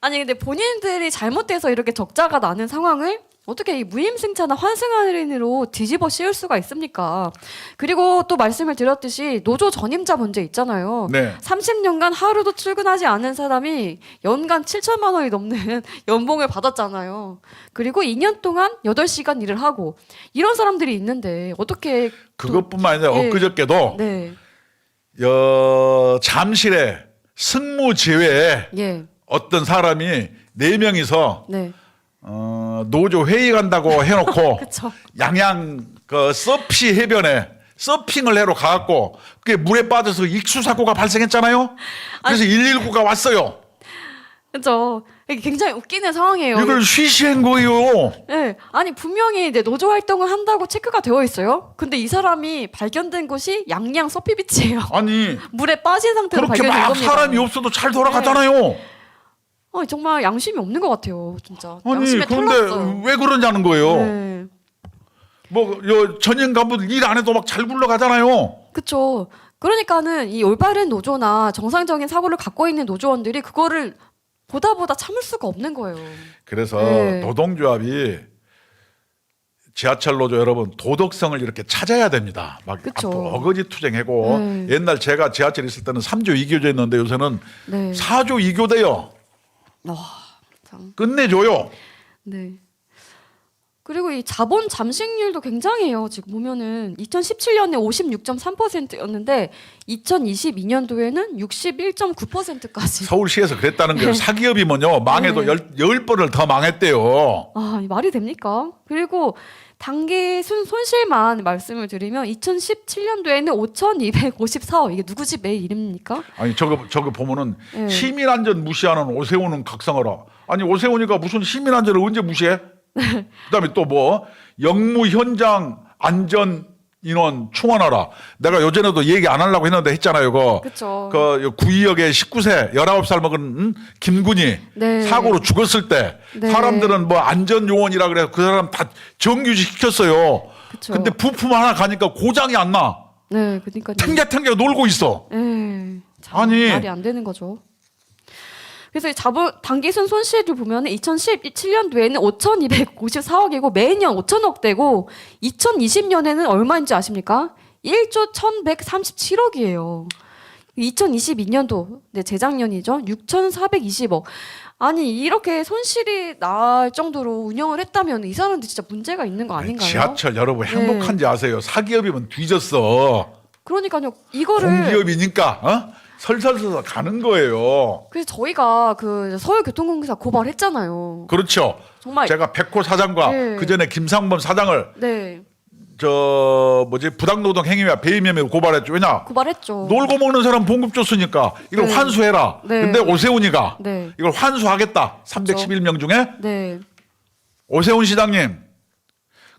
아니 근데 본인들이 잘못돼서 이렇게 적자가 나는 상황을 어떻게 이 무임승차나 환승할인으로 뒤집어 씌울 수가 있습니까? 그리고 또 말씀을 드렸듯이 노조 전임자 문제 있잖아요. 네. 30년간 하루도 출근하지 않은 사람이 연간 7천만 원이 넘는 연봉을 받았잖아요. 그리고 2년 동안 8시간 일을 하고 이런 사람들이 있는데 어떻게 그것뿐만 아니라 예. 엊그저께도 네. 잠실에 승무 제외에 예. 어떤 사람이 4명이서 네. 노조 회의 간다고 해놓고 그쵸. 양양 서피 해변에 서핑을 하러 가갖고 그게 물에 빠져서 익수 사고가 발생했잖아요. 그래서 119가 왔어요. 그렇죠. 이게 굉장히 웃기는 상황이에요. 이걸 쉬쉬한 거예요. 네, 아니 분명히 이제 노조 활동을 한다고 체크가 되어 있어요. 근데 이 사람이 발견된 곳이 양양 서피비치예요. 아니 물에 빠진 상태로 그렇게 발견된 막 겁니다. 사람이 없어도 잘 돌아가잖아요. 정말 양심이 없는 것 같아요, 진짜. 아니 양심에 그런데 털났어요. 왜 그러냐는 거예요. 네, 전임 간부들 일 안 해도 막 잘 굴러가잖아요. 그렇죠. 그러니까는 이 올바른 노조나 정상적인 사고를 갖고 있는 노조원들이 그거를 보다 참을 수가 없는 거예요. 그래서 네. 노동조합이 지하철 노조 여러분 도덕성을 이렇게 찾아야 됩니다. 막 그쵸. 앞으로 어거지 투쟁하고 옛날 제가 지하철에 있을 때는 3조 2교제였는데 요새는 네. 4조 2교대요. 참. 끝내줘요. 네. 그리고 이 자본 잠식률도 굉장해요. 지금 보면은 2017년에 56.3%였는데 2022년도에는 61.9%까지. 서울시에서 그랬다는 거예요. 사기업이면요 망해도 네. 10번을 더 망했대요. 아, 이 말이 됩니까? 그리고 단기 손실만 말씀을 드리면 2017년도에는 5,254억. 이게 누구 집 매 이름입니까? 아니 저거 보면은 네. 시민안전 무시하는 오세훈은 각성하라. 아니 오세훈이가 무슨 시민안전을 언제 무시해? 그다음에 또 뭐 영무 현장 안전 인원 충원하라. 내가 요전에도 얘기 안 하려고 했는데 했잖아요. 그쵸. 그 구의역에 19세 19살 먹은 김군이 네. 사고로 죽었을 때 네. 사람들은 뭐 안전 요원이라 그래서 그 사람 다 정규직 시켰어요. 그쵸. 근데 부품 하나 가니까 고장이 안 나. 네, 그러니까요. 탱자탱자 놀고 있어. 네, 참 아니. 말이 안 되는 거죠. 그래서 이 자본 단기순 손실을 보면 2017년도에는 5,254억이고 매년 5천억대고 2020년에는 얼마인지 아십니까? 1조 1,137억이에요. 2022년도 네, 재작년이죠. 6,420억. 아니 이렇게 손실이 날 정도로 운영을 했다면 이 사람들 진짜 문제가 있는 거 아닌가요? 지하철 여러분 행복한지 아세요? 사기업이면 뒤졌어. 그러니까요. 이거를 공기업이니까 설설설 가는 거예요. 그래서 저희가 그 서울교통공사 고발했잖아요. 그렇죠. 정말 제가 백호 사장과 네. 그 전에 김상범 사장을 네 부당노동 행위와 배임 혐의로 고발했죠. 왜냐? 고발했죠. 놀고 먹는 사람 봉급 줬으니까 이걸 네. 환수해라. 네. 근데 오세훈이가 네. 이걸 환수하겠다. 311명 중에 네. 오세훈 시장님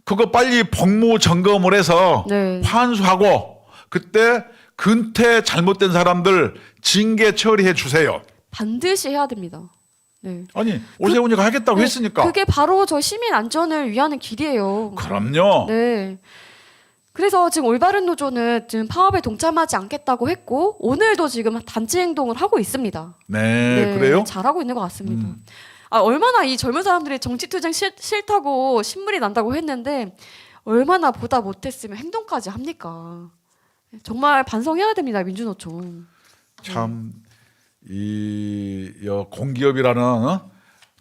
그거 빨리 법무 점검을 해서 네. 환수하고 그때 근태 잘못된 사람들 징계 처리해 주세요. 반드시 해야 됩니다. 네. 아니 오세훈이가 하겠다고 했으니까. 그게 바로 저 시민 안전을 위하는 길이에요. 그럼요. 네. 그래서 지금 올바른 노조는 지금 파업에 동참하지 않겠다고 했고 오늘도 지금 단체 행동을 하고 있습니다. 네, 그래요? 잘하고 있는 것 같습니다. 아, 얼마나 이 젊은 사람들이 정치투쟁 싫다고 신물이 난다고 했는데 얼마나 보다 못했으면 행동까지 합니까? 정말 반성해야 됩니다, 민주노총. 참 이 공기업이라는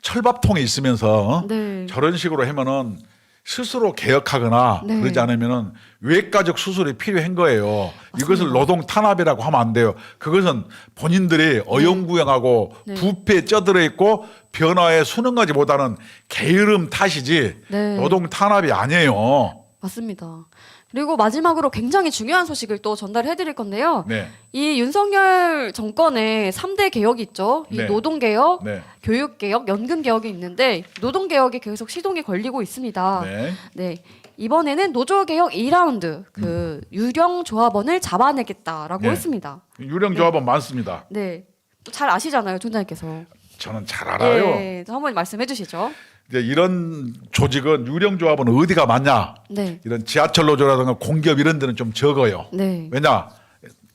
철밥통에 있으면서 네. 저런 식으로 하면은 스스로 개혁하거나 네. 그러지 않으면은 외과적 수술이 필요한 거예요. 이것을 노동 탄압이라고 하면 안 돼요. 그것은 본인들이 어영부영하고 네. 부패에 쩌들어 있고 변화에 순응하지 못하는 게으름 탓이지 네. 노동 탄압이 아니에요. 맞습니다. 그리고 마지막으로 굉장히 중요한 소식을 또 전달해 드릴 건데요. 네, 이 윤석열 정권의 3대 개혁이 있죠. 이 네. 노동개혁, 네, 교육개혁, 연금개혁이 있는데 노동개혁이 계속 시동이 걸리고 있습니다. 네. 네. 이번에는 노조개혁 2라운드 그 유령 조합원을 잡아내겠다라고 네. 했습니다. 유령 조합은 많습니다. 네. 또잘 아시잖아요, 총장님께서. 저는 잘 알아요. 예, 한번 말씀해 주시죠. 이제 이런 조직은 유령 조합은 어디가 많냐? 네. 이런 지하철 노조라든가 공기업 이런 데는 좀 적어요. 네. 왜냐?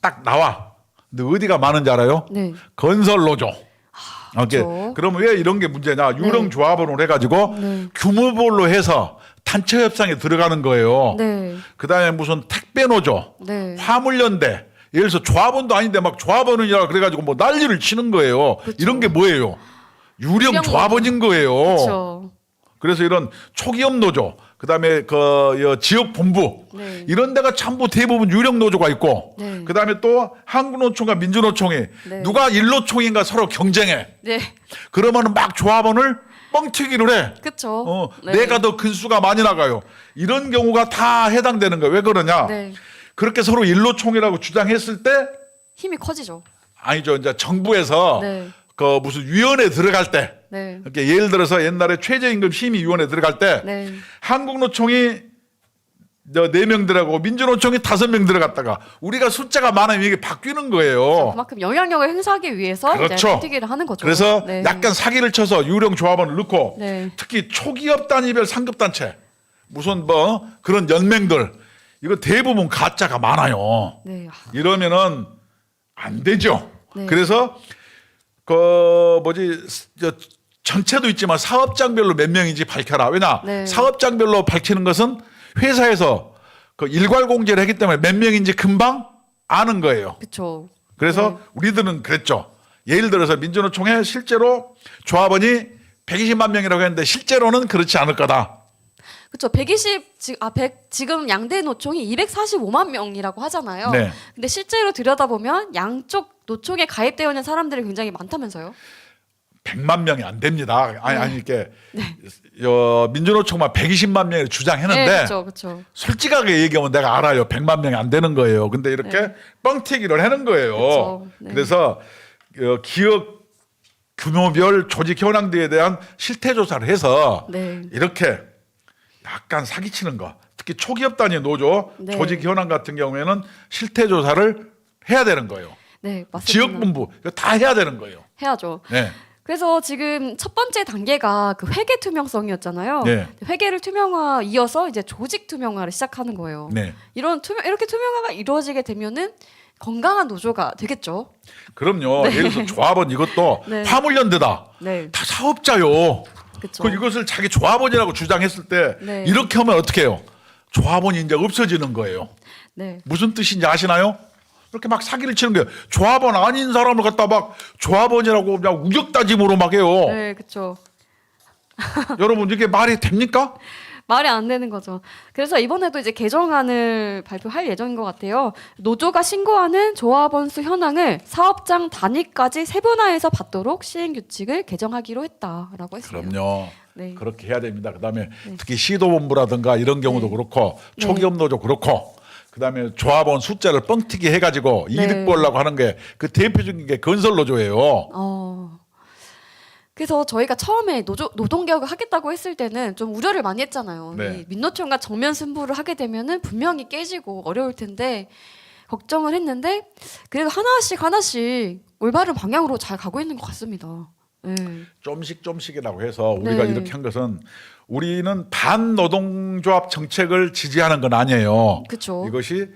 딱 나와. 근데 어디가 많은지 알아요? 네. 건설 노조. 오케이. 그렇죠. 그러면 왜 이런 게 문제냐? 유령 네. 조합원을 해가지고 네. 규모별로 해서 단체 협상에 들어가는 거예요. 네. 그다음에 무슨 택배 노조, 네. 화물연대. 예를 들어서 조합원도 아닌데 막 조합원이라 그래가지고 뭐 난리를 치는 거예요. 그쵸. 이런 게 뭐예요? 유령 유령 조합원인 거예요. 그렇죠. 그래서 이런 초기업 노조, 그다음에 지역 본부 네. 이런 데가 전부 대부분 유령 노조가 있고, 네. 그다음에 또 한국노총과 민주노총이 네. 누가 일노총인가 서로 경쟁해. 네. 그러면은 막 조합원을 뻥튀기를 해. 그렇죠. 네. 내가 더 근수가 많이 나가요. 이런 경우가 다 해당되는 거예요. 왜 그러냐? 네. 그렇게 서로 일노총이라고 주장했을 때 힘이 커지죠. 아니죠. 이제 정부에서 네. 무슨 위원회 들어갈 때. 네. 이렇게 예를 들어서 옛날에 최저임금 심의위원회 들어갈 때 네. 한국노총이 4명 들어가고 민주노총이 5명 들어갔다가 우리가 숫자가 많으면 이게 바뀌는 거예요. 그만큼 영향력을 행사하기 위해서 이제 그렇죠. 선택을 하는 거죠. 그래서 네. 약간 사기를 쳐서 유령 조합원을 넣고 네. 특히 초기업 단위별 상급 단체 무슨 뭐 그런 연맹들 이거 대부분 가짜가 많아요. 네. 이러면은 안 되죠. 네. 그래서 전체도 있지만 사업장별로 몇 명인지 밝혀라. 왜냐? 네. 사업장별로 밝히는 것은 회사에서 그 일괄 공제를 했기 때문에 몇 명인지 금방 아는 거예요. 그렇죠. 그래서 우리들은 그랬죠. 예를 들어서 민주노총에 실제로 조합원이 120만 명이라고 했는데 실제로는 그렇지 않을 거다. 그렇죠. 100 지금 양대 노총이 245만 명이라고 하잖아요. 네. 근데 실제로 들여다보면 양쪽 노총에 가입되어 있는 사람들이 굉장히 많다면서요. 100만 명이 안 됩니다. 아니 이렇게 네. 민주노총만 120만 명을 주장했는데 네, 그렇죠. 솔직하게 얘기하면 내가 알아요. 100만 명이 안 되는 거예요. 근데 이렇게 네. 뻥튀기를 하는 거예요. 그쵸. 네. 그래서 기업 규모별 조직 현황들에 대한 실태 조사를 해서 네. 이렇게 약간 사기치는 거. 특히 초기업 단위 노조 네. 조직 현황 같은 경우에는 실태 조사를 해야 되는 거예요. 네, 맞습니다. 지역 분부 이거 다 해야 되는 거예요. 해야죠. 네. 그래서 지금 첫 번째 단계가 그 회계 투명성이었잖아요. 네. 회계를 투명화 이어서 이제 조직 투명화를 시작하는 거예요. 네. 이렇게 투명화가 이루어지게 되면은 건강한 노조가 되겠죠. 그럼요. 예를 들어서 조합원 이것도 네. 화물연대다. 네, 다 사업자요. 그렇죠. 그 이것을 자기 조합원이라고 주장했을 때 네. 이렇게 하면 어떻게 해요? 조합원이 이제 없어지는 거예요. 네, 무슨 뜻인지 아시나요? 이렇게 막 사기를 치는 거예요. 조합원 아닌 사람을 갖다 막 조합원이라고 그냥 우격다짐으로 막 해요. 네, 그렇죠. 여러분 이게 말이 됩니까? 말이 안 되는 거죠. 그래서 이번에도 이제 개정안을 발표할 예정인 것 같아요. 노조가 신고하는 조합원 수 현황을 사업장 단위까지 세분화해서 받도록 시행 규칙을 개정하기로 했다라고 했어요. 그럼요. 네. 그렇게 해야 됩니다. 그다음에 특히 시도본부라든가 이런 경우도 그렇고 초기업 노조 그렇고 그다음에 조합원 숫자를 뻥튀기 해가지고 네. 이득 보려고 하는 게 그 대표적인 게 건설 노조예요. 그래서 저희가 처음에 노동 개혁을 하겠다고 했을 때는 좀 우려를 많이 했잖아요. 네. 이 민노총과 정면 승부를 하게 되면은 분명히 깨지고 어려울 텐데 걱정을 했는데 그래도 하나씩 올바른 방향으로 잘 가고 있는 것 같습니다. 네. 좀씩이라고 해서 우리가 네. 이렇게 한 것은 우리는 반노동조합 정책을 지지하는 건 아니에요. 그쵸. 이것이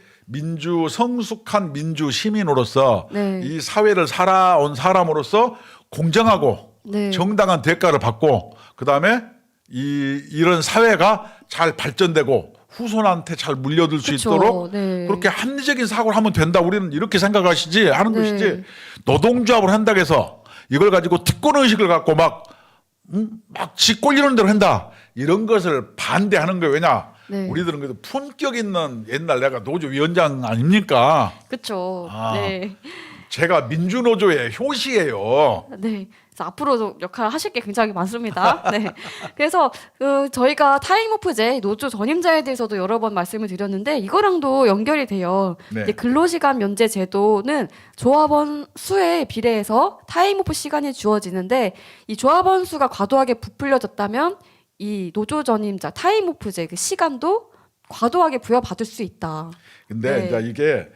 성숙한 민주 시민으로서 네. 이 사회를 살아온 사람으로서 공정하고 네. 정당한 대가를 받고 그다음에 이런 사회가 잘 발전되고 후손한테 잘 물려들 수 그쵸. 있도록 네. 그렇게 합리적인 사고를 하면 된다. 우리는 이렇게 생각하시지 하는 네. 것이지 노동조합을 한다고 해서 이걸 가지고 특권 의식을 갖고 막 지 꼴리는 대로 한다. 이런 것을 반대하는 거예요. 왜냐? 네. 우리들은 그래도 품격 있는 옛날 내가 노조위원장 아닙니까? 그렇죠. 아. 네. 제가 민주노조의 효시예요. 네. 그래서 앞으로도 역할 하실 게 굉장히 많습니다. 네. 그래서 저희가 타임오프제 노조 전임자에 대해서도 여러 번 말씀을 드렸는데 이거랑도 연결이 돼요. 네. 이제 근로시간 면제 제도는 조합원 수에 비례해서 타임오프 시간이 주어지는데 이 조합원 수가 과도하게 부풀려졌다면 이 노조 전임자 타임오프제 그 시간도 과도하게 부여받을 수 있다. 근데 네. 이제 이게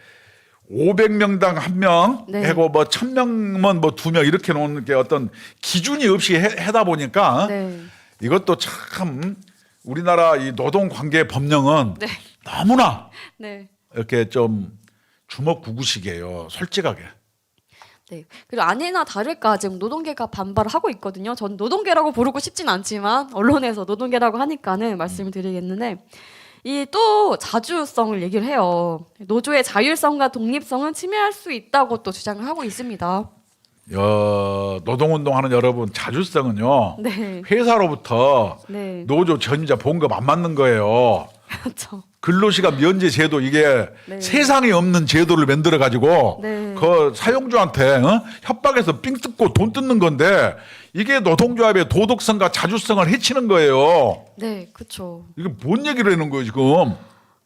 500명당 1명 네. 하고 뭐 1000명은 뭐 2명 이렇게 놓는 게 어떤 기준이 없이 해다 보니까 네. 이것도 참 우리나라 이 노동관계 법령은 네. 너무나 네. 이렇게 좀 주먹구구식이에요. 솔직하게. 네. 그리고 아니나 다를까 지금 노동계가 반발을 하고 있거든요. 전 노동계라고 부르고 싶진 않지만 언론에서 노동계라고 하니까는 말씀을 드리겠는데 이 또 자주성을 얘기를 해요. 노조의 자율성과 독립성은 침해할 수 있다고 또 주장을 하고 있습니다. 노동운동하는 여러분 자주성은요. 네. 회사로부터 네. 노조 전임자 봉급 안 맞는 거예요. 그렇죠. 근로시간 면제 제도 이게 네. 세상에 없는 제도를 만들어 가지고 네. 그 사용주한테 협박해서 삥 뜯고 돈 뜯는 건데 이게 노동조합의 도덕성과 자주성을 해치는 거예요. 네, 그렇죠. 이게 뭔 얘기를 하는 거예요 지금?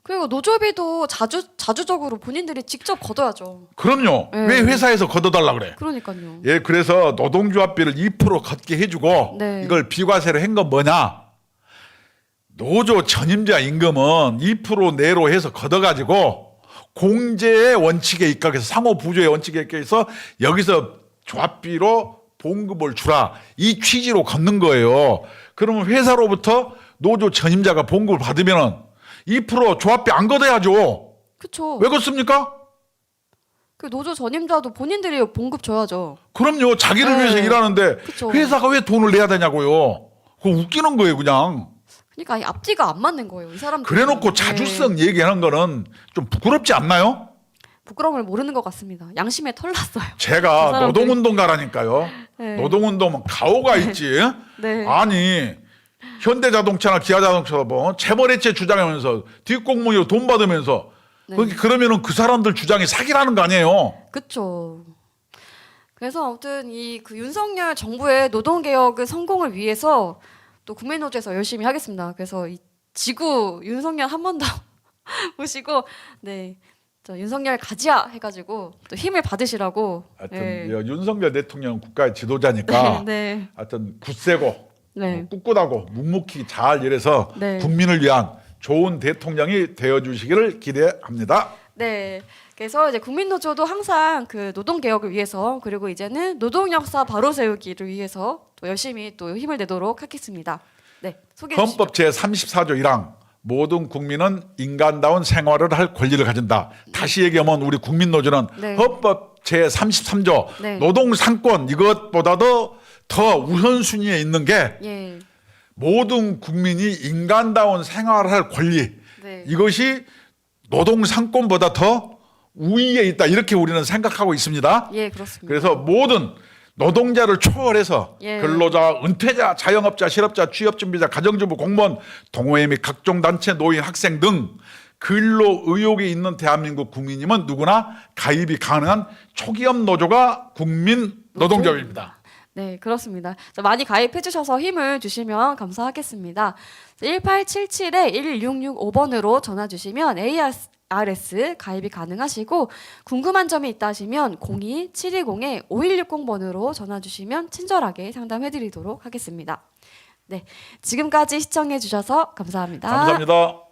그리고 노조비도 자주적으로 본인들이 직접 걷어야죠. 그럼요. 네. 왜 회사에서 걷어달라 그래? 그러니까요. 예, 그래서 노동조합비를 2% 걷게 해주고 네. 이걸 비과세로 한 건 뭐냐? 노조 전임자 임금은 2% 내로 해서 걷어가지고 공제의 원칙에 입각해서 상호 부조의 원칙에 입각해서 여기서 조합비로 봉급을 주라 이 취지로 걷는 거예요. 그러면 회사로부터 노조 전임자가 봉급을 받으면 2% 조합비 안 걷어야죠. 그렇죠. 왜 걷습니까? 그 노조 전임자도 본인들이 봉급 줘야죠. 그럼요. 자기를 네. 위해서 일하는데 그쵸. 회사가 왜 돈을 내야 되냐고요. 그거 웃기는 거예요, 그냥. 그러니까 이 앞뒤가 안 맞는 거예요. 이 사람들. 그래놓고 자주성 얘기하는 거는 좀 부끄럽지 않나요? 부끄러움을 모르는 것 같습니다. 양심에 털났어요. 제가 그 사람들이. 노동운동가라니까요. 네. 노동운동은 가오가 있지. 네. 아니 현대자동차나 기아자동차 뭐 재벌회체 주장하면서 뒷공무니로 돈 받으면서 네. 그러면은 그 사람들 주장이 사기라는 거 아니에요. 그렇죠. 그래서 아무튼 이 그 윤석열 정부의 노동 개혁의 성공을 위해서 또 국민노조에서 열심히 하겠습니다. 그래서 이 지구 윤석열 한 번 더 모시고 네. 저 윤석열 가지야 해가지고 또 힘을 받으시라고. 하여튼 네. 윤석열 대통령 국가의 지도자니까 네. 하여튼 굳세고 네. 꿋꿋하고 묵묵히 잘 일해서 네. 국민을 위한 좋은 대통령이 되어 주시기를 기대합니다. 네. 그래서 이제 국민노조도 항상 그 노동 개혁을 위해서 그리고 이제는 노동 역사 바로 세우기를 위해서 또 열심히 또 힘을 내도록 하겠습니다. 네. 소개해 주시죠. 헌법 제34조 1항 모든 국민은 인간다운 생활을 할 권리를 가진다. 다시 얘기하면 우리 국민노조는 네. 헌법 제33조 네. 노동 상권 이것보다도 더 우선순위에 있는 게 예. 모든 국민이 인간다운 생활을 할 권리 네. 이것이 노동 상권보다 더 우위에 있다. 이렇게 우리는 생각하고 있습니다. 예, 그렇습니다. 그래서 모든 노동자를 초월해서 예. 근로자, 은퇴자, 자영업자, 실업자, 취업준비자, 가정주부, 공무원, 동호회 및 각종 단체, 노인, 학생 등 근로 의욕이 있는 대한민국 국민이면 누구나 가입이 가능한 초기업 노조가 국민 노동조합입니다. 네, 그렇습니다. 자, 많이 가입해 주셔서 힘을 주시면 감사하겠습니다. 1877-1665번으로 전화 주시면 ARS 가입이 가능하시고 궁금한 점이 있다 하시면 02-720-5160번으로 전화 주시면 친절하게 상담해 드리도록 하겠습니다. 네, 지금까지 시청해 주셔서 감사합니다. 감사합니다.